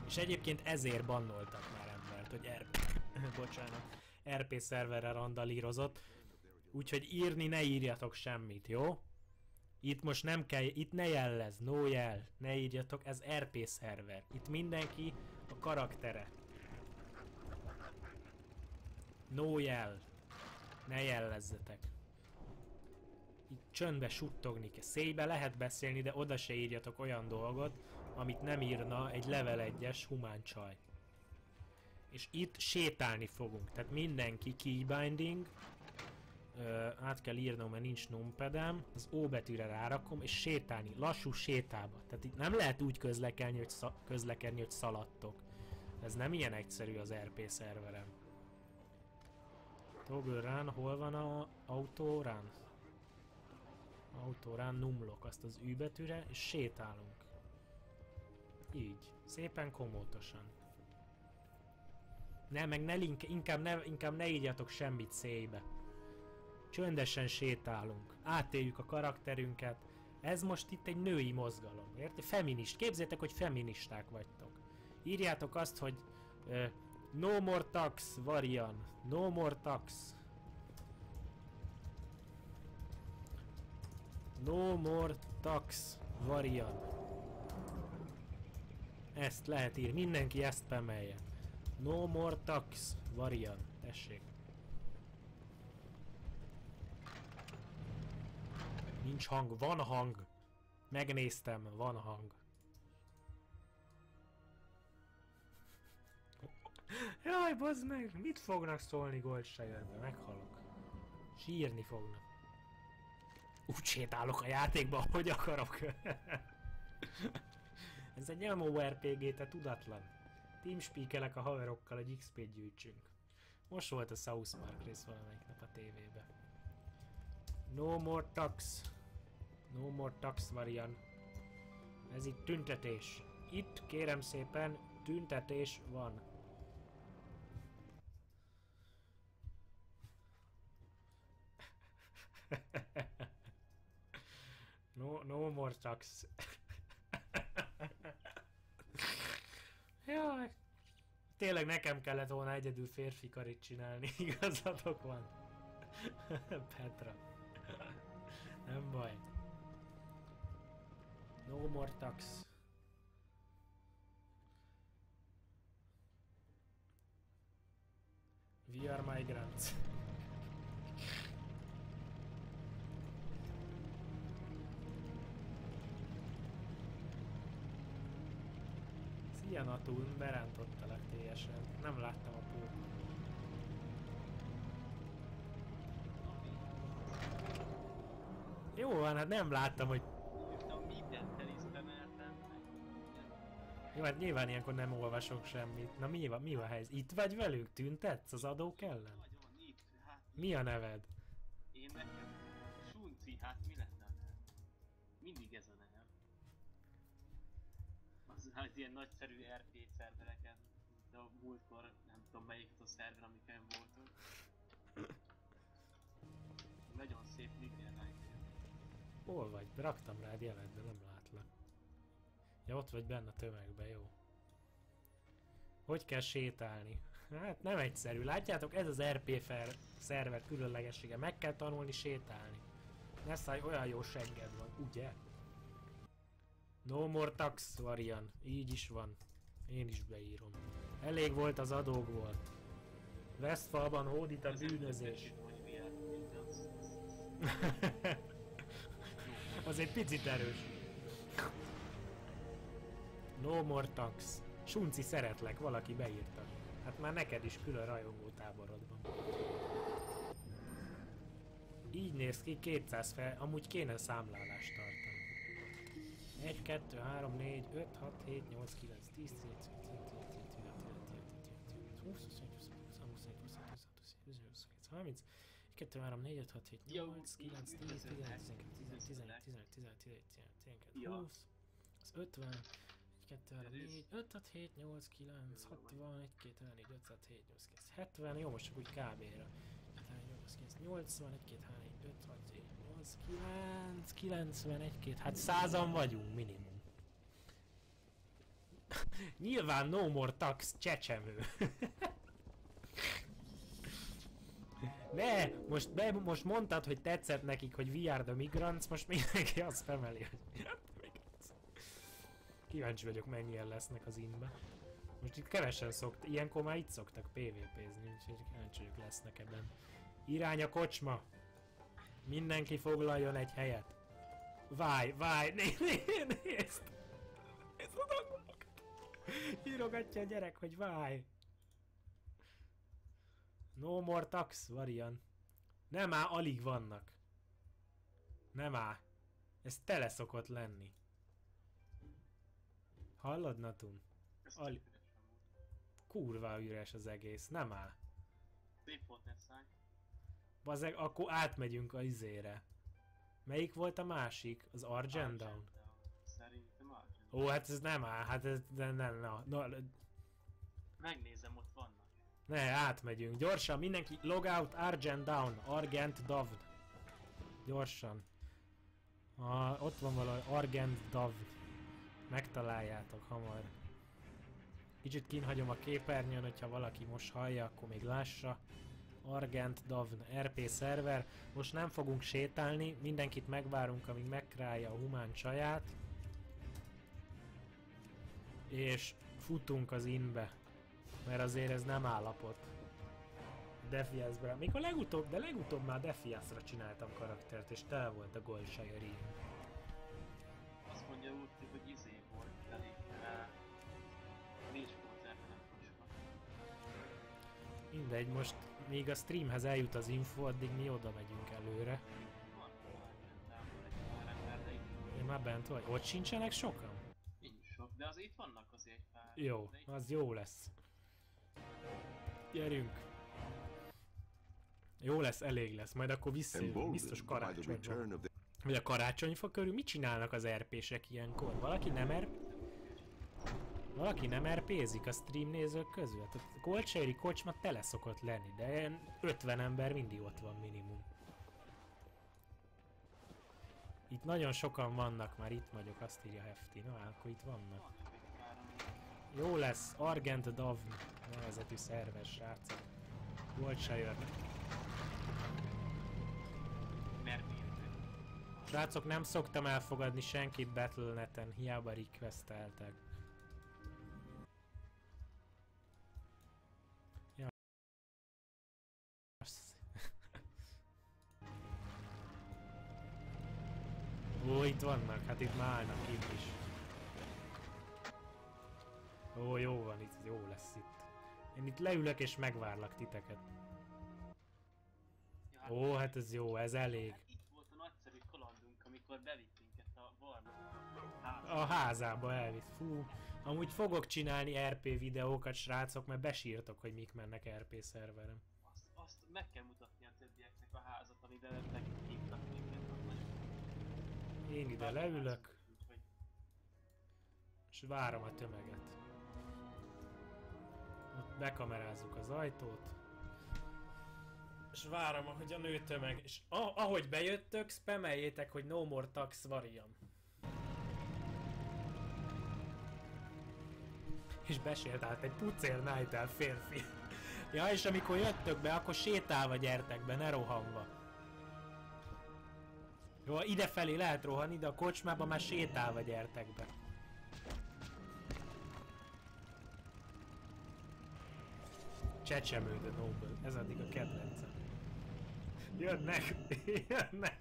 És egyébként ezért bannoltak már embert, hogy bocsánat, RP szerverre randalírozott. Úgyhogy írni ne írjatok semmit, jó? Itt most nem kell, itt ne jellez, no jel, ne írjatok, ez RP szerver. Itt mindenki a karaktere. No jel, ne jellezzetek. Itt csöndbe suttogni kell. Széjbe lehet beszélni, de oda se írjatok olyan dolgot, amit nem írna egy level 1-es humán csaj. És itt sétálni fogunk. Tehát mindenki keybinding. Át kell írnom, mert nincs numpadem. Az O betűre rárakom, és sétálni. Lassú sétába. Tehát itt nem lehet úgy közlekedni, hogy szaladtok. Ez nem ilyen egyszerű az RP szerverem. Toggle run, hol van a auto run? Autorán numlok azt az Ü betűre, és sétálunk. Így. Szépen komótosan. Ne, meg ne inkább ne írjatok semmit széjbe. Csöndesen sétálunk. Átéljük a karakterünket. Ez most itt egy női mozgalom. Érted? Feminist. Képzeljétek, hogy feministák vagytok. Írjátok azt, hogy no more tax, Varian. No more tax. No more tax, Varian. Ezt lehet írni, mindenki ezt pemelje. No more tax variant. Tessék. Nincs hang, van hang. Megnéztem, van hang. Jaj, bazd meg! Mit fognak szólni Goldshire-be? Meghalok. Sírni fognak. Úgy sétálok a játékba, hogy akarok. Ez egy MMORPG, te tudatlan. Teamspeakelek a haverokkal, egy XP-t gyűjtsünk. Most volt a South Park rész valamelyik nap a tévében. No more tax. No more tax variant. Ez itt tüntetés. Itt kérem szépen tüntetés van. No more tax. Jaj. Tényleg nekem kellett volna egyedül férfi karit csinálni, igazatok van. Petra. Nem baj. No more tax. We are migrants. Szia Natul, berántottalak teljesen. Nem láttam a pókot. Jó van, hát nem láttam, hogy... Jó, hát nyilván ilyenkor nem olvasok semmit. Na mi a helyzet? Itt vagy velük? Tüntetsz az adók ellen? Nagyon, itt, hát... Mi a neved? Én nekem... Sunci, hát mi lenne a nev? Mindig ez a nev. Az ilyen nagyszerű RP szervereken, de a múltkor nem tudom melyik a szerver, amiken voltunk. Nagyon szép nickname. Hol vagy? Raktam rád jelet, de nem látlak. Ja, ott vagy benne a tömegben, jó. Hogy kell sétálni? Hát nem egyszerű. Látjátok, ez az RP szerver különlegessége. Meg kell tanulni sétálni. Nessai, olyan jó segged van, ugye? No more tax variant. Így is van. Én is beírom. Elég volt az adókból. Westfalban hódít a bűnözés. Az egy picit erős. No more tax. Sunci, szeretlek, valaki beírta. Hát már neked is külön rajongó táborodban. Így néz ki 200 fel, amúgy kéne számlálást tartani. 1, 2, 3, 4, 5, 6, 7, 8, 9, 10, 11, 20, 21, 22, 23, 24, 25, 26, 30, 2, 3, 4, 5, 6, 7, 8, 9, 10, 11, 12, 13, 20, 50, 2, 3, 4, 5, 6, 7, 8, 9, 60, 1, 2, 3, 4, 5, 6, 7, 8, 9, 70, jó, most csak úgy kb-ra. 80, 1, 2, 3, 4, 5, 6, 7, 8, 9, 91, 2, hát 100-an vagyunk minimum. Nyilván no more tax csecsemő. Ne, most mondtad, hogy tetszett nekik, hogy we are the migrants, most mindenki azt femeli, hogy we are the migrants. Kíváncsi vagyok, mennyien lesznek az inbe. Most itt kevesen ilyenkor már itt szoktak PvP-zni, úgyhogy kíváncsi vagyok, lesznek ebben. Irány a kocsma! Mindenki foglaljon egy helyet! Várj, nézd! Nézd a dolgokat! Írogatja a gyerek, hogy várj! No more tax variant. Nem áll, alig vannak. Nem áll. Ez tele szokott lenni. Hallod, Natun? Kurva üres az egész, nem áll. Szép volt Nessai. Bazeg, akkor átmegyünk a izére. Melyik volt a másik? Az Argent Down? Szerintem Argent. Ó, hát ez nem áll, hát ez nem. Megnézem, ott vannak. Ne, átmegyünk. Gyorsan, mindenki log out Argent Down. Argent Davd. Gyorsan. Ott van valami Argent Davd. Megtaláljátok hamar. Kicsit kínhagyom a képernyőn, hogyha valaki most hallja, akkor még lássa. Argent Davn RP szerver. Most nem fogunk sétálni, mindenkit megvárunk, amíg megkrálja a humán csaját. És futunk az inbe. Mert azért ez nem állapot. Defiance-ben. Mikor legutóbb már Defiance-ra csináltam karaktert, és tele volt a Goldshire így. Azt mondja úgy, hogy izé volt elég rá. Nincs módszerben, nem most. Mindegy, most még a streamhez eljut az info, addig mi oda megyünk előre. Van egy pár ember, de itt Én már bent vagy. Ott sincsenek sokan? nincs sok, de azért itt vannak azért egy pár. Jó, De itt az jó lesz. Gyerünk! Jó lesz, elég lesz, majd akkor visszajövünk, biztos Emboldened by the return karácsonyban. of the Vagy a karácsonyfa körül mit csinálnak az RP-sek ilyenkor? Valaki nem RP-zik a stream nézők közül? Hát a Goldshire kocsma tele szokott lenni, de ilyen 50 ember mindig ott van minimum. Itt nagyon sokan vannak, már itt vagyok, azt írja Hefti. Na, akkor itt vannak. van még pár, ami Jó lesz, Argent Davn nevezetű szerves srácok. Goldshire. mermérő. Srácok, nem szoktam elfogadni senkit Battle.net-en, hiába requesteltek. Ja. Ó, itt vannak, hát itt már állnak itt is. Ó, jó van itt, jó lesz itt. Én itt leülök és megvárlak titeket. Ja, Ó, hát ez jó, ez elég. hát itt volt a nagyszerű kalandunk, amikor bevitt minket a barlóba. A házába elvitt. Fú, amúgy fogok csinálni RP videókat, srácok, mert besírtok, hogy mik mennek RP szerveren. Azt meg kell mutatni a többieknek a házat, amiben meghívtak minket. Az nagyon Én ide leülök, úgyhogy és várom a tömeget. Ott bekamerázzuk az ajtót. És várom, ahogy a nő tömeg. És ahogy bejöttök, spameljétek, hogy no more tax variant. És besétált egy pucér Nightel férfi. Ja, és amikor jöttök be, akkor sétálva gyertek be, ne rohanva. Jó, idefelé lehet rohanni, de a kocsmában már sétálva gyertek be. Csecsemő the Noble, ez addig a kedvencem. Jönnek! Jönnek!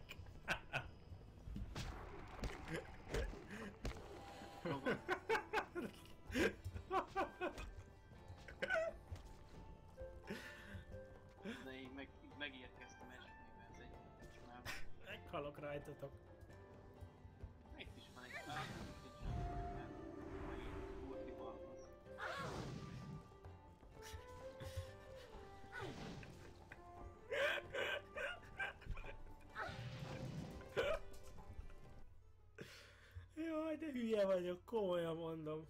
de én megérkeztem esmébe, ez egy kocsmában. Meghalok rajtatok. Itt is van egy pár, itt is van mai kurti balhoz. Jaj, de hülye vagyok, komolyan mondom.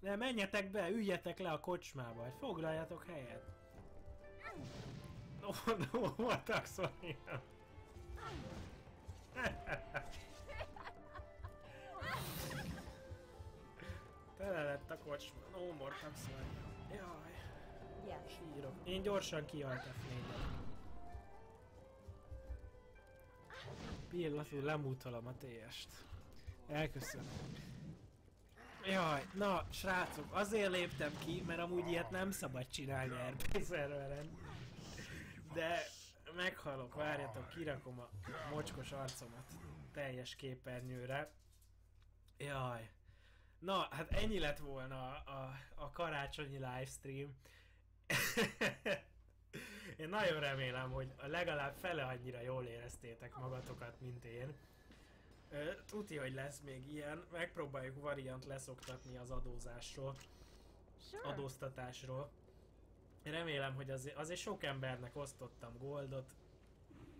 Ne, menjetek be, üljetek le a kocsmába, vagy foglaljatok helyet. No more tax variant. Tele lett a kocsma, no more tax variant. Jaj, Yes. sírok. Én gyorsan kijalt F4-et. Pillanatú lemútolom a TS-t. Elköszönöm. Jaj, na srácok, azért léptem ki, mert amúgy ilyet nem szabad csinálni RP szerveren. De meghalok, várjatok, kirakom a mocskos arcomat teljes képernyőre. Jaj. Na, hát ennyi lett volna a karácsonyi livestream. Én nagyon remélem, hogy legalább fele annyira jól éreztétek magatokat, mint én. Tuti, hogy lesz még ilyen, megpróbáljuk variant leszoktatni az adózásról, Sure. adóztatásról. Remélem, hogy azért sok embernek osztottam goldot.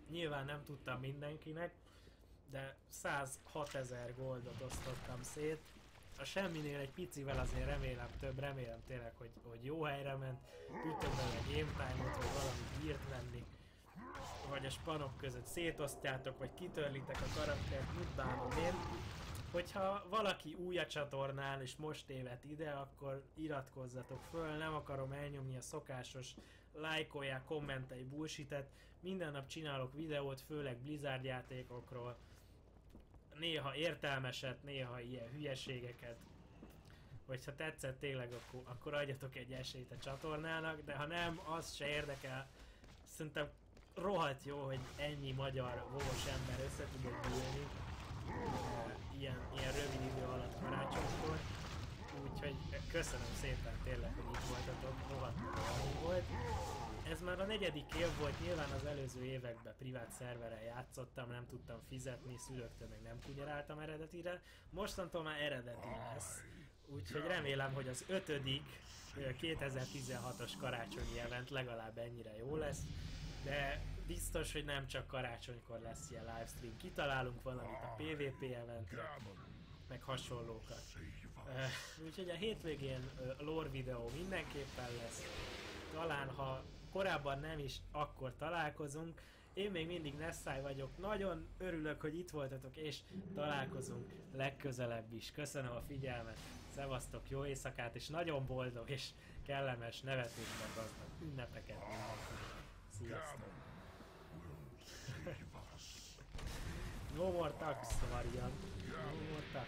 Nyilván nem tudtam mindenkinek, de 106 000 goldot osztottam szét. A semminél egy picivel azért remélem több, remélem tényleg, hogy jó helyre ment. Tudtok bele game time-ot, vagy valamit írt venni. Vagy a spanok között szétosztjátok, vagy kitörlitek a karaktert, mit bánom én. Hogyha valaki új a csatornán és most téved ide, akkor iratkozzatok föl, nem akarom elnyomni a szokásos lájkolják, kommentelj bullshitet. Minden nap csinálok videót, főleg Blizzard játékokról. Néha értelmeset, néha ilyen hülyeségeket. Hogyha tetszett tényleg, akkor adjatok egy esélyt a csatornának, de ha nem, az se érdekel. Szerintem rohadt jó, hogy ennyi magyar vós ember össze tudott gyűlni ilyen rövid idő alatt karácsonykor. Úgyhogy köszönöm szépen tényleg, hogy itt voltatok, rohadt jó volt. Ez már a 4. év volt, nyilván az előző években privát szerveren játszottam, nem tudtam fizetni, szülőktől meg nem kunyaráltam eredetire. Mostantól már eredeti lesz. Úgyhogy remélem, hogy az 5. 2016-os karácsonyi event legalább ennyire jó lesz. De biztos, hogy nem csak karácsonykor lesz ilyen livestream. Kitalálunk valamit a PvP eventre, meg hasonlókat. Úgyhogy a hétvégén lore videó mindenképpen lesz. Talán ha korábban nem is, akkor találkozunk. Én még mindig Nessai vagyok. Nagyon örülök, hogy itt voltatok, és találkozunk legközelebb is. Köszönöm a figyelmet. Szevasztok, jó éjszakát, és nagyon boldog és kellemes, nevetésben gazdag ünnepeket mindenkinek. Sziasztok! No more tax, variant. No more tax.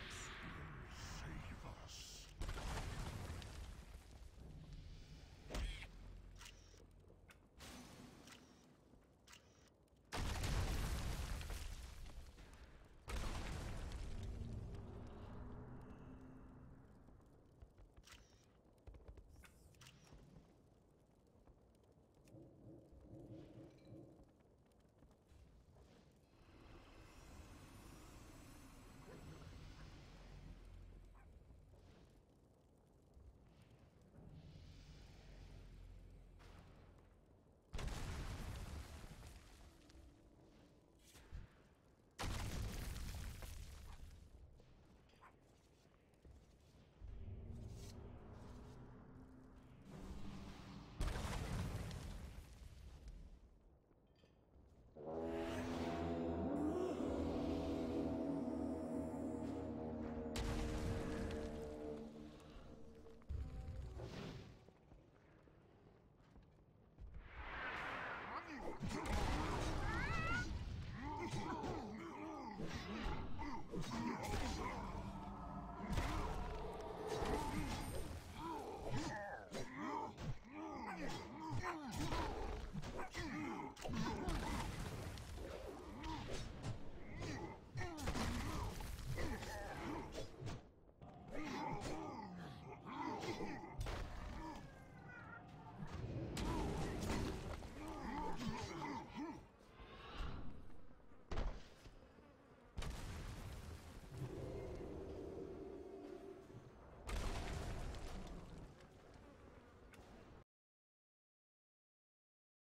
Yeah.